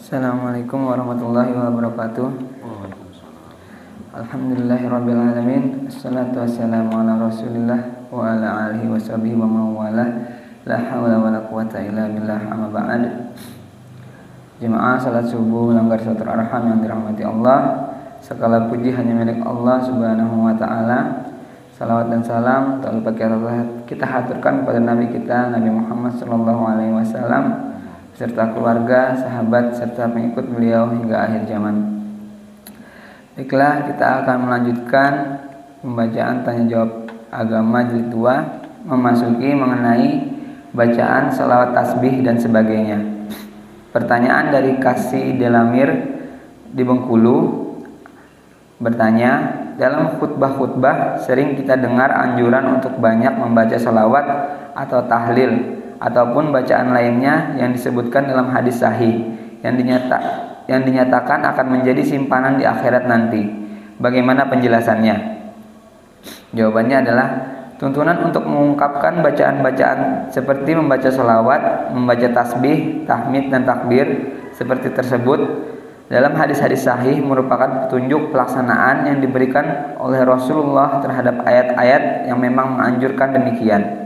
Assalamualaikum warahmatullahi wabarakatuh. Alhamdulillahirabbil alamin. Assalatu wassalamu ala Rasulillah wa ala alihi washabihi wa man walah. La haula wala quwata illa billah, amma ba'd. Jemaah salat subuh melanggar suatu arham yang dirahmati Allah. Segala puji hanya milik Allah Subhanahu wa taala. Salawat dan salam tak lupa kita haturkan kepada Nabi kita Nabi Muhammad sallallahu alaihi wasallam serta keluarga, sahabat, serta pengikut beliau hingga akhir zaman. Baiklah, kita akan melanjutkan pembacaan tanya jawab agama jilid 2, memasuki mengenai bacaan salawat tasbih dan sebagainya. Pertanyaan dari Kasih Delamir di Bengkulu bertanya, dalam khutbah-khutbah sering kita dengar anjuran untuk banyak membaca salawat atau tahlil ataupun bacaan lainnya yang disebutkan dalam hadis sahih yang dinyatakan akan menjadi simpanan di akhirat nanti. Bagaimana penjelasannya? Jawabannya adalah tuntunan untuk mengungkapkan bacaan-bacaan seperti membaca salawat, membaca tasbih, tahmid dan takbir seperti tersebut dalam hadis-hadis sahih merupakan petunjuk pelaksanaan yang diberikan oleh Rasulullah terhadap ayat-ayat yang memang menganjurkan demikian.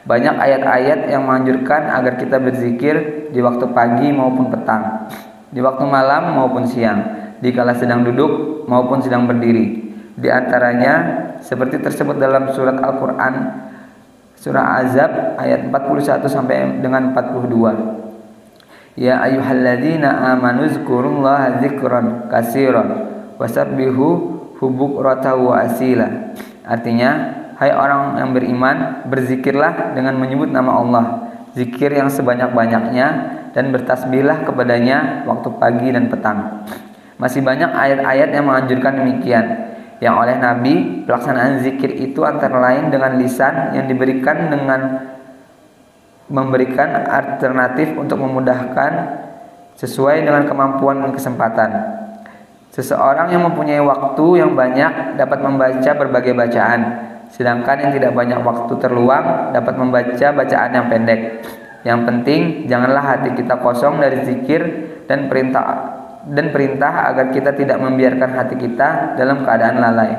Banyak ayat-ayat yang menganjurkan agar kita berzikir di waktu pagi maupun petang, di waktu malam maupun siang, dikala sedang duduk maupun sedang berdiri. Di antaranya seperti tersebut dalam surat Al-Quran surah Azab ayat 41 sampai dengan 42. Ya ayyuhalladzina amanu zkurullaha dzikran katsiran wasabbihu bukratan wa asila. Artinya, hai orang yang beriman, berzikirlah dengan menyebut nama Allah, zikir yang sebanyak-banyaknya, dan bertasbihlah kepadanya waktu pagi dan petang. Masih banyak ayat-ayat yang menganjurkan demikian. Yang oleh Nabi, pelaksanaan zikir itu antara lain dengan lisan yang diberikan dengan memberikan alternatif untuk memudahkan sesuai dengan kemampuan dan kesempatan. Seseorang yang mempunyai waktu yang banyak dapat membaca berbagai bacaan, sedangkan yang tidak banyak waktu terluang dapat membaca bacaan yang pendek. Yang penting janganlah hati kita kosong dari zikir dan perintah agar kita tidak membiarkan hati kita dalam keadaan lalai.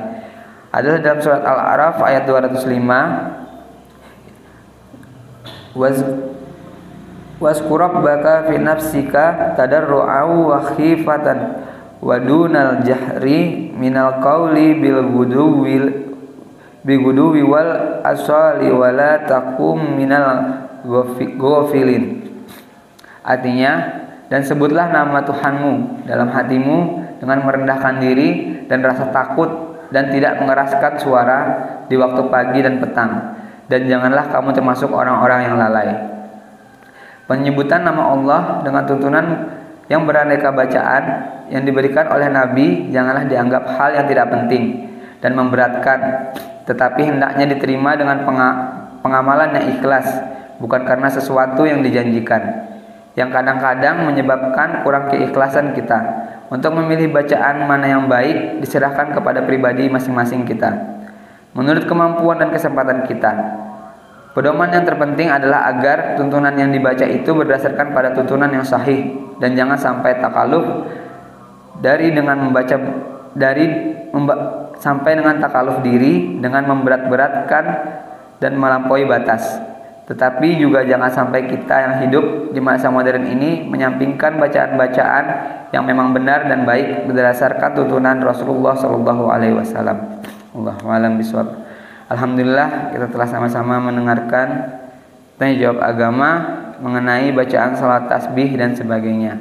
Adalah dalam surat Al-A'raf ayat 205. Wazkur rabbaka fi nafsika tadarru'an wa khifatan wa dunal jahri minal qawli bil guduwi wal asali wala takum minal ghafilin. Artinya, dan sebutlah nama Tuhanmu dalam hatimu dengan merendahkan diri dan rasa takut dan tidak mengeraskan suara di waktu pagi dan petang, dan janganlah kamu termasuk orang-orang yang lalai. Penyebutan nama Allah dengan tuntunan yang beraneka bacaan yang diberikan oleh Nabi janganlah dianggap hal yang tidak penting dan memberatkan, tetapi hendaknya diterima dengan pengamalan yang ikhlas, bukan karena sesuatu yang dijanjikan, yang kadang-kadang menyebabkan kurang keikhlasan kita. Untuk memilih bacaan mana yang baik diserahkan kepada pribadi masing-masing kita, menurut kemampuan dan kesempatan kita. Pedoman yang terpenting adalah agar tuntunan yang dibaca itu berdasarkan pada tuntunan yang sahih, dan jangan sampai takaluf sampai dengan takaluf diri dengan memberat-beratkan dan melampaui batas. Tetapi juga jangan sampai kita yang hidup di masa modern ini menyampingkan bacaan-bacaan yang memang benar dan baik berdasarkan tuntunan Rasulullah sallallahu alaihi wasallam. Allahu a'lam bishawab. Alhamdulillah, kita telah sama-sama mendengarkan tanya jawab agama mengenai bacaan salat tasbih dan sebagainya.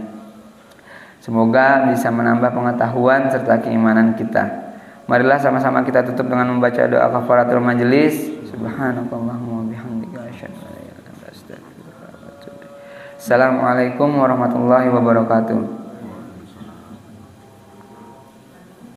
Semoga bisa menambah pengetahuan serta keimanan kita. Marilah sama-sama kita tutup dengan membaca doa kafaratul majelis. Subhanakallahumma bihamdika asyhadu an la ilaha illa anta astaghfiruka wa atubu ilaik. Assalamualaikum warahmatullahi wabarakatuh.